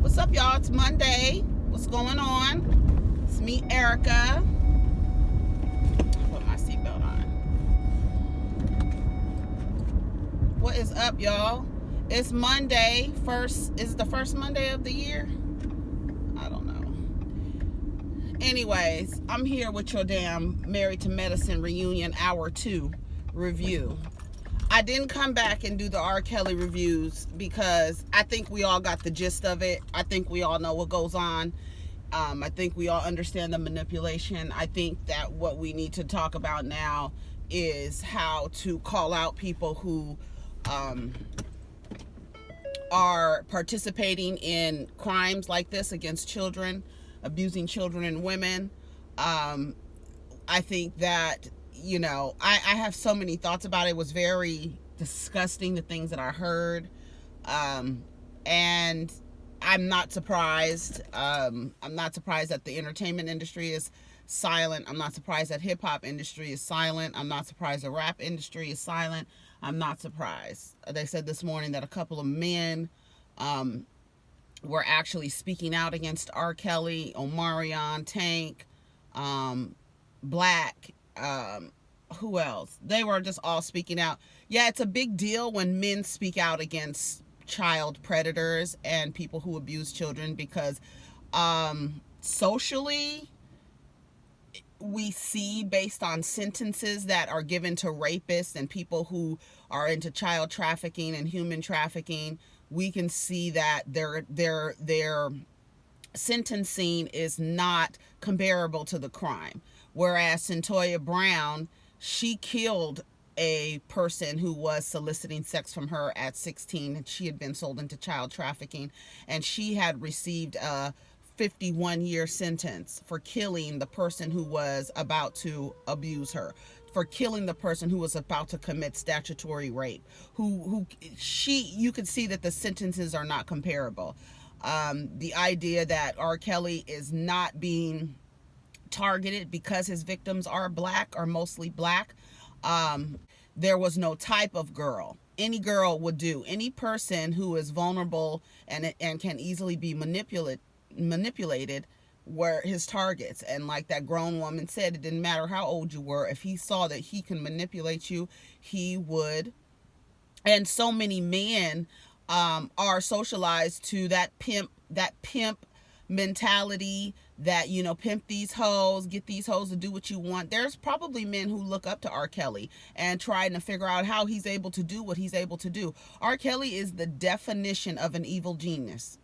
What's up, y'all? It's Monday. What's going on? It's me, Erica. Put my seatbelt on. What is up, y'all? It's Monday. Is it the first Monday of the year? I don't know. Anyways, I'm here with your damn Married to Medicine reunion hour 2 review. I didn't come back and do the R. Kelly reviews because I think we all got the gist of it. I think we all know what goes on. I think we all understand the manipulation. I think that what we need to talk about now is how to call out people who are participating in crimes like this against children, abusing children and women. I think that, I have so many thoughts about it. It was very disgusting, the things that I heard. And I'm not surprised. I'm not surprised that the entertainment industry is silent. I'm not surprised that hip hop industry is silent. I'm not surprised the rap industry is silent. I'm not surprised. They said this morning that a couple of men were actually speaking out against R. Kelly, Omarion, Tank, Black, who else? They were just all speaking out. Yeah, it's a big deal when men speak out against child predators and people who abuse children because socially we see, based on sentences that are given to rapists and people who are into child trafficking and human trafficking, we can see that their sentencing is not comparable to the crime. Whereas Cyntoia Brown, she killed a person who was soliciting sex from her at 16, and she had been sold into child trafficking, and she had received a 51-year sentence for killing the person who was about to abuse her, for killing the person who was about to commit statutory rape. You could see that the sentences are not comparable. The idea that R. Kelly is not being targeted because his victims are black, or mostly black. There was no type of girl. Any girl would do. Any person who is vulnerable and can easily be manipulated were his targets. And like that grown woman said, it didn't matter how old you were. If he saw that he can manipulate you, he would. And so many men are socialized to that pimp mentality, that, pimp these hoes, get these hoes to do what you want. There's probably men who look up to R. Kelly and trying to figure out how he's able to do what he's able to do. R. Kelly is the definition of an evil genius.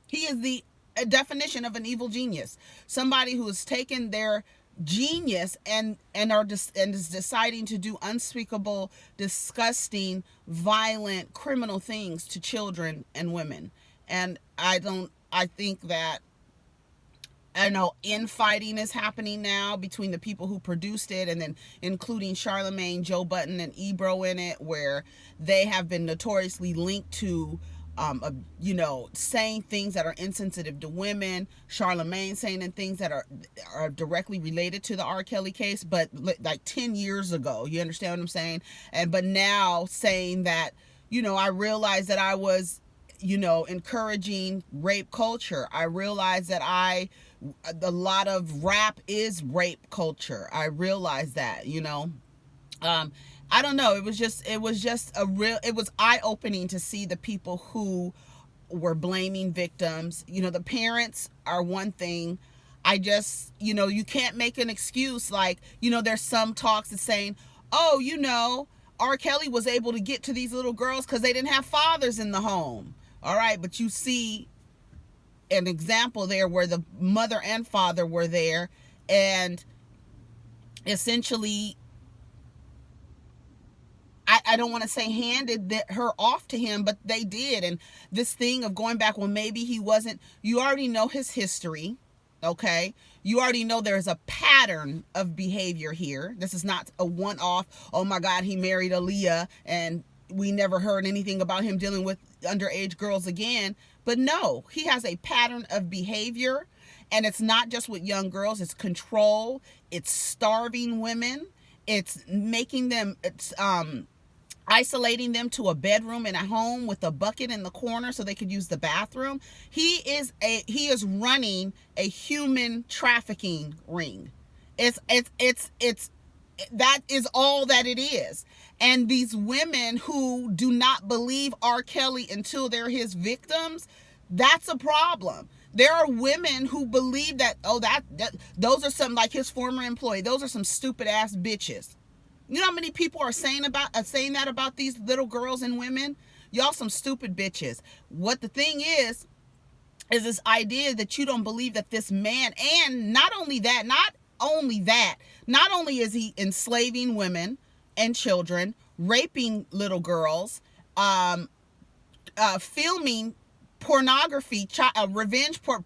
He is the definition of an evil genius. Somebody who has taken their genius and is deciding to do unspeakable, disgusting, violent, criminal things to children and women. And I think that, I know infighting is happening now between the people who produced it, and then including Charlemagne, Joe Budden, and Ebro in it, where they have been notoriously linked to saying things that are insensitive to women. Charlemagne saying things that are directly related to the R. Kelly case, but like 10 years ago. You understand what I'm saying? But now saying that, I realized that I was, encouraging rape culture. I realized that a lot of rap is rape culture. I realized that, I don't know. It was eye-opening to see the people who were blaming victims. The parents are one thing. You can't make an excuse. Like, there's some talks that's saying, oh, R. Kelly was able to get to these little girls because they didn't have fathers in the home. All right, but you see an example there where the mother and father were there, and essentially, I don't want to say handed her off to him, but they did. And this thing of going back, well, maybe he wasn't, you already know his history, okay? You already know there's a pattern of behavior here. This is not a one-off, oh my God, he married Aaliyah and we never heard anything about him dealing with underage girls again. But no, he has a pattern of behavior, and it's not just with young girls. It's control. It's starving women. It's making them, isolating them to a bedroom in a home with a bucket in the corner so they could use the bathroom. He is running a human trafficking ring. It's that is all that it is. And these women who do not believe R. Kelly until they're his victims, that's a problem. There are women who believe that, oh, that those are some, like his former employee, those are some stupid ass bitches. You know how many people are saying that about these little girls and women? Y'all some stupid bitches. What the thing is this idea that you don't believe that this man, and not only is he enslaving women and children, raping little girls, filming pornography,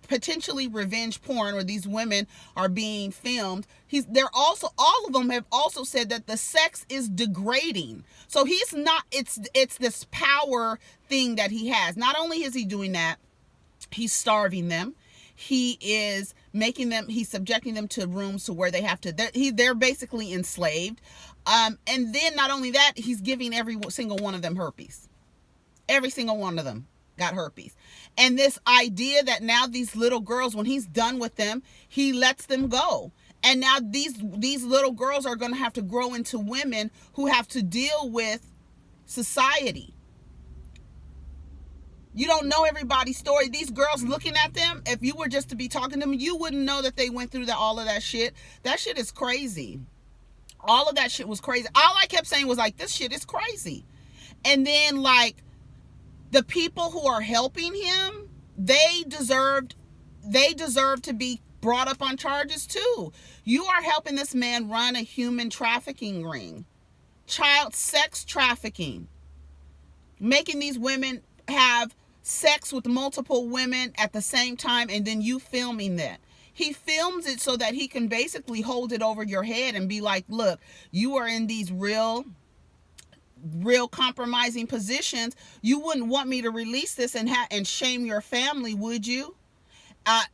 potentially revenge porn, where these women are being filmed. All of them have also said that the sex is degrading. So he's not, it's this power thing that he has. Not only is he doing that, he's starving them. He is he's subjecting them to rooms to where they have to, they're basically enslaved. And then not only that, he's giving every single one of them herpes. Every single one of them got herpes. And this idea that now these little girls, when he's done with them, he lets them go. And now these little girls are going to have to grow into women who have to deal with society. You don't know everybody's story. These girls looking at them, if you were just to be talking to them, you wouldn't know that they went through all of that shit. That shit is crazy. All of that shit was crazy. All I kept saying was like, this shit is crazy. And then like, the people who are helping him, they deserve to be brought up on charges too. You are helping this man run a human trafficking ring, child sex trafficking, making these women have sex with multiple women at the same time, and then you filming that. He films it so that he can basically hold it over your head and be like, look, you are in these real compromising positions. You wouldn't want me to release this and shame your family, would you? I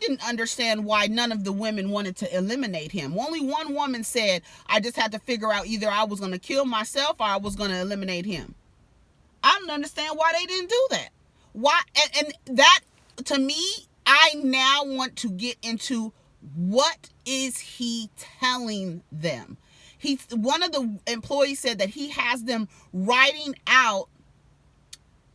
didn't understand why none of the women wanted to eliminate him. Only one woman said, I just had to figure out either I was going to kill myself or I was going to eliminate him. I don't understand why they didn't do that. Why? And that, to me, I now want to get into, what is he telling them? One of the employees said that he has them writing out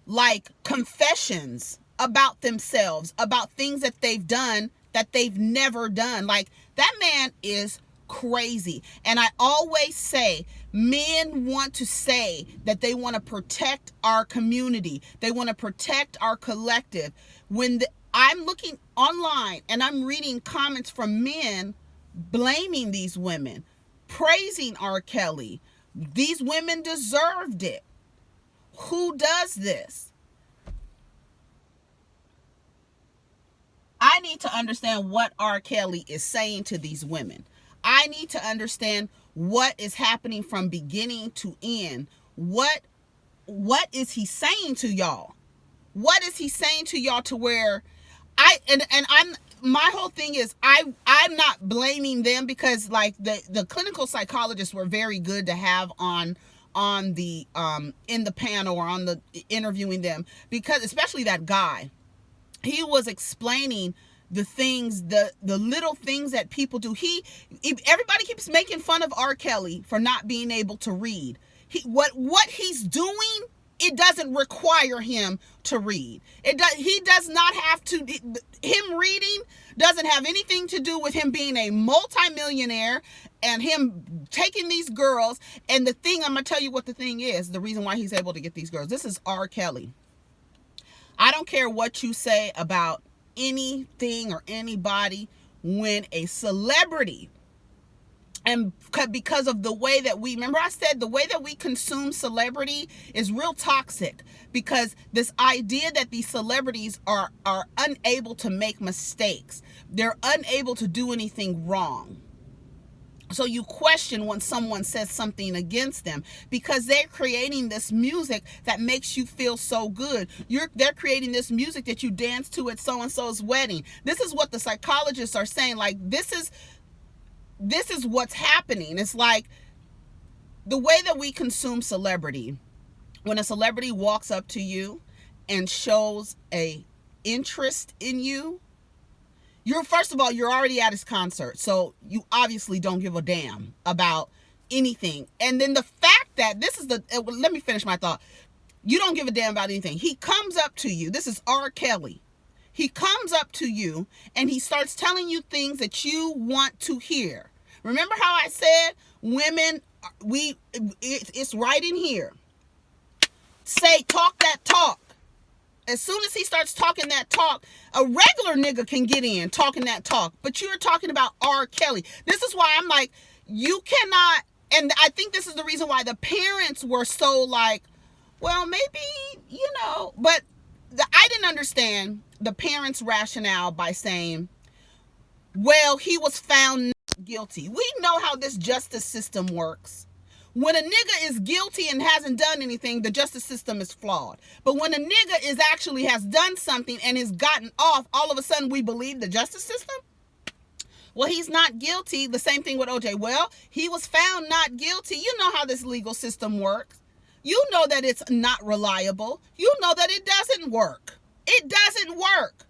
like confessions about themselves, about things that they've done that they've never done. Like, that man is crazy. And I always say, men want to say that they want to protect our community. They want to protect our collective. I'm looking online and I'm reading comments from men blaming these women, praising R. Kelly. These women deserved it. Who does this? I need to understand what R. Kelly is saying to these women. I need to understand what is happening from beginning to end. What is he saying to y'all? What is he saying to y'all to where my whole thing is, I'm not blaming them, because like the clinical psychologists were very good to have on the in the panel or on the interviewing them, because especially that guy, he was explaining the things, the little things that people do. Everybody keeps making fun of R. Kelly for not being able to read. What he's doing, it doesn't require him to read. He does not have to. Him reading doesn't have anything to do with him being a multimillionaire and him taking these girls. And the thing, I'm gonna tell you what the thing is. The reason why he's able to get these girls. This is R. Kelly. I don't care what you say about anything or anybody. When a celebrity, and because of the way that remember I said the way that we consume celebrity is real toxic, because this idea that these celebrities are unable to make mistakes, they're unable to do anything wrong. So you question when someone says something against them, because they're creating this music that makes you feel so good. They're creating this music that you dance to at so-and-so's wedding. This is what the psychologists are saying. Like, this is what's happening. It's like The way that we consume celebrity, when a celebrity walks up to you and shows a interest in you, you're, first of all, you're already at his concert, so you obviously don't give a damn about anything. And then the fact that this is the, let me finish my thought. You don't give a damn about anything. He comes up to you. This is R. Kelly. He comes up to you and he starts telling you things that you want to hear. Remember how I said women, it's right in here. Say, talk that talk. As soon as he starts talking that talk, a regular nigga can get in talking that talk. But you're talking about R. Kelly. This is why I'm like, you cannot, and I think this is the reason why the parents were so like, well, maybe, but I didn't understand the parents' rationale by saying, well, he was found not guilty. We know how this justice system works. When a nigga is guilty and hasn't done anything, the justice system is flawed. But when a nigga has done something and has gotten off, all of a sudden we believe the justice system? Well, he's not guilty. The same thing with OJ. Well, he was found not guilty. You know how this legal system works. You know that it's not reliable. You know that it doesn't work. It doesn't work.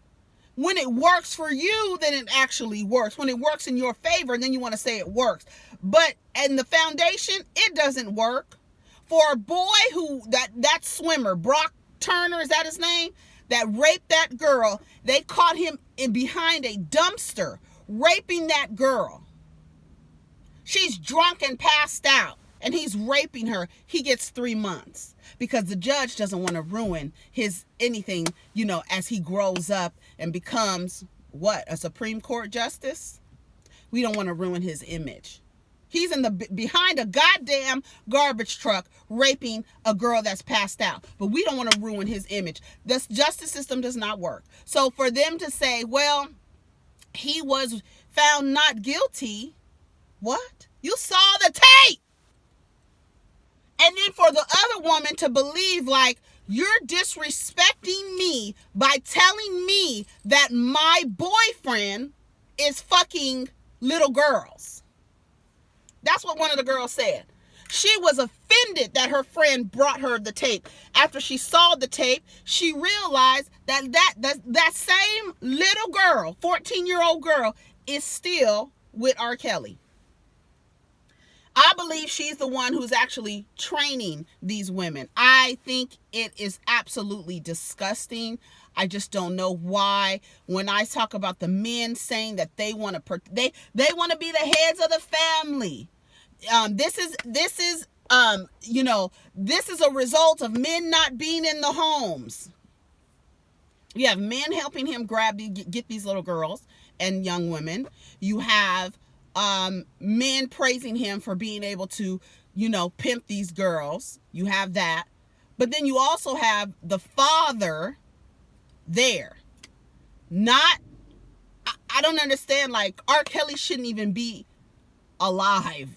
When it works for you, then it actually works. When it works in your favor, then you want to say it works. But in the foundation, it doesn't work. For a boy who, that swimmer, Brock Turner, is that his name? That raped that girl, they caught him behind a dumpster, raping that girl. She's drunk and passed out, and he's raping her. He gets 3 months because the judge doesn't want to ruin his anything, as he grows up and becomes what, a Supreme Court justice? We don't want to ruin his image. He's behind a goddamn garbage truck raping a girl that's passed out. But we don't want to ruin his image. The justice system does not work. So for them to say, well, he was found not guilty, what? You saw the tape. And then for the other woman to believe like, you're disrespecting me by telling me that my boyfriend is fucking little girls. That's what one of the girls said. She was offended that her friend brought her the tape. After she saw the tape, she realized that same little girl, 14-year-old girl, is still with R. Kelly. I believe she's the one who's actually training these women. I think it is absolutely disgusting. I just don't know why. When I talk about the men saying that they want to they want to be the heads of the family. This is a result of men not being in the homes. You have men helping him get these little girls and young women. You have men praising him for being able to, pimp these girls. You have that. But then you also have the father there. I don't understand, like, R. Kelly shouldn't even be alive.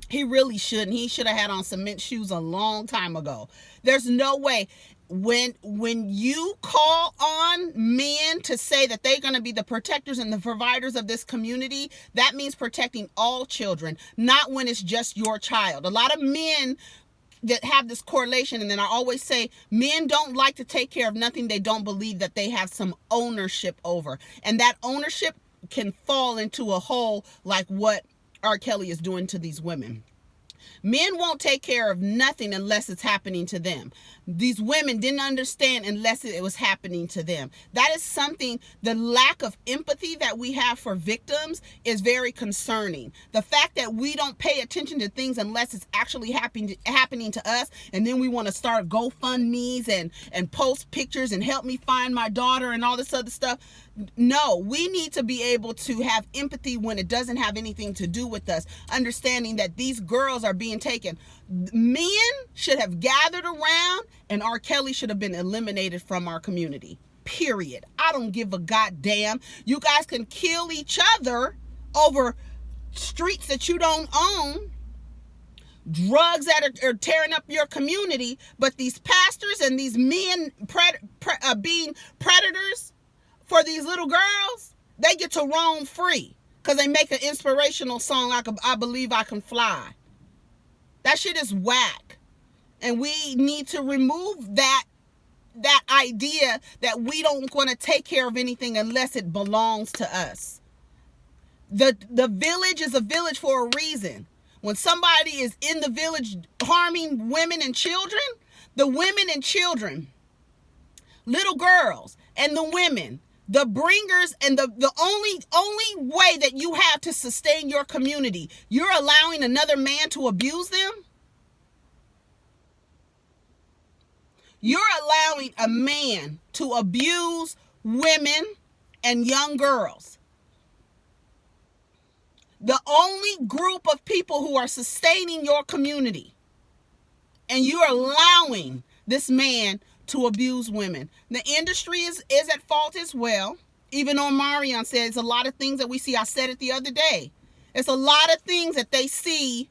He really shouldn't. He should have had on cement shoes a long time ago. There's no way. When you call on men to say that they're going to be the protectors and the providers of this community, that means protecting all children, not when it's just your child. A lot of men that have this correlation, and then I always say men don't like to take care of nothing they don't believe that they have some ownership over. And that ownership can fall into a hole like what R. Kelly is doing to these women. Men won't take care of nothing unless it's happening to them. These women didn't understand unless it was happening to them. That is something, the lack of empathy that we have for victims is very concerning. The fact that we don't pay attention to things unless it's actually happening to us, and then we want to start GoFundMes and post pictures and help me find my daughter and all this other stuff. No, we need to be able to have empathy when it doesn't have anything to do with us, understanding that these girls are being taken. Men should have gathered around, and R. Kelly should have been eliminated from our community. Period. I don't give a goddamn. You guys can kill each other over streets that you don't own, drugs that are tearing up your community, but these pastors and these men being predators for these little girls, they get to roam free because they make an inspirational song, I Believe I Can Fly. That shit is whack. And we need to remove that idea that we don't want to take care of anything unless it belongs to us. The village is a village for a reason. When somebody is in the village harming women and children, the women and children, little girls and the women, the bringers, and the only way that you have to sustain your community, you're allowing another man to abuse them? You're allowing a man to abuse women and young girls. The only group of people who are sustaining your community, and you're allowing this man to abuse women. The industry is at fault as well. Even Omarion said it's a lot of things that we see. I said it the other day. It's a lot of things that they see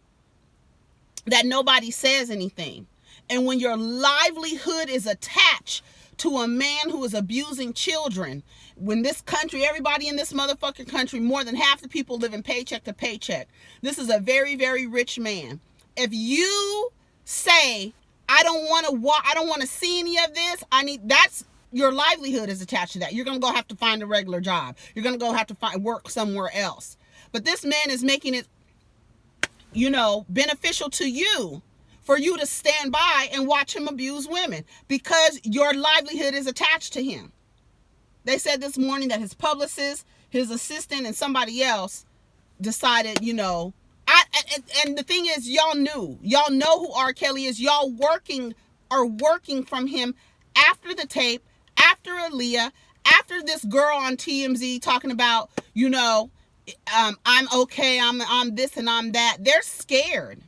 that nobody says anything. And when your livelihood is attached to a man who is abusing children, when this country, everybody in this motherfucking country, more than half the people living paycheck to paycheck. This is a very, very rich man. If you say, I don't want to see any of this, that's your livelihood is attached to that. You're going to go have to find a regular job. You're going to go have to work somewhere else. But this man is making it, beneficial to you for you to stand by and watch him abuse women because your livelihood is attached to him. They said this morning that his publicist, his assistant, and somebody else decided, and the thing is, y'all know who R. Kelly is. Y'all are working from him after the tape, after Aaliyah, after this girl on TMZ talking about, I'm okay, I'm this and I'm that. They're scared.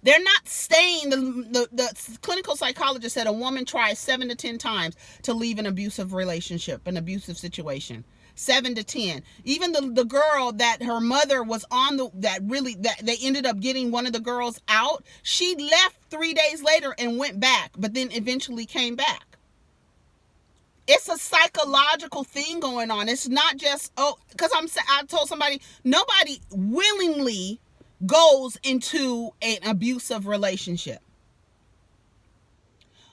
They're not staying. The clinical psychologist said a woman tries 7 to 10 times to leave an abusive relationship, an abusive situation. 7 to 10. Even the girl that her mother was on that they ended up getting one of the girls out. She left 3 days later and went back, but then eventually came back. It's a psychological thing going on. It's not just, because I told somebody, nobody willingly goes into an abusive relationship.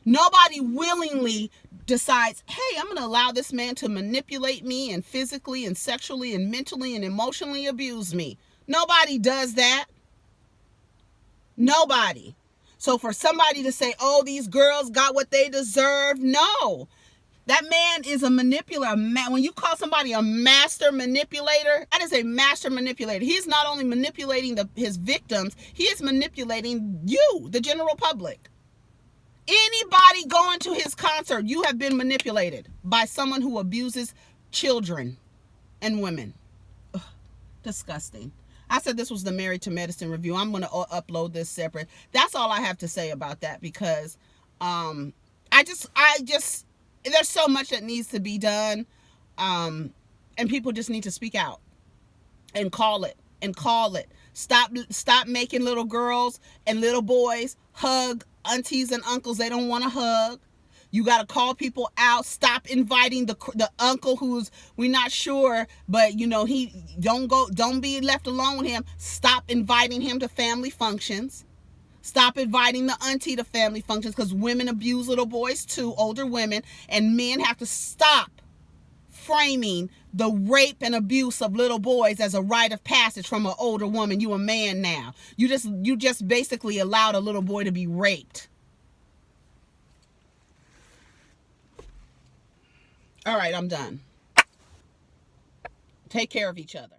Nobody willingly decides, hey, I'm going to allow this man to manipulate me and physically and sexually and mentally and emotionally abuse me. Nobody does that. Nobody. So for somebody to say, these girls got what they deserve, no. That man is a manipulator. When you call somebody a master manipulator, that is a master manipulator. He's not only manipulating his victims, he is manipulating you, the general public. Anybody going to his concert, you have been manipulated by someone who abuses children and women. Ugh, disgusting. I said this was the Married to Medicine review. I'm going to upload this separate. That's all I have to say about that because I just there's so much that needs to be done, and people just need to speak out and call it. Stop making little girls and little boys hug aunties and uncles they don't want to hug. You got to call people out. Stop inviting the uncle who's we're not sure, but he don't be left alone with him. Stop inviting him to family functions. Stop inviting the auntie to family functions because women abuse little boys too, older women, and men have to stop framing the rape and abuse of little boys as a rite of passage from an older woman. You a man now. You just basically allowed a little boy to be raped. All right, I'm done. Take care of each other.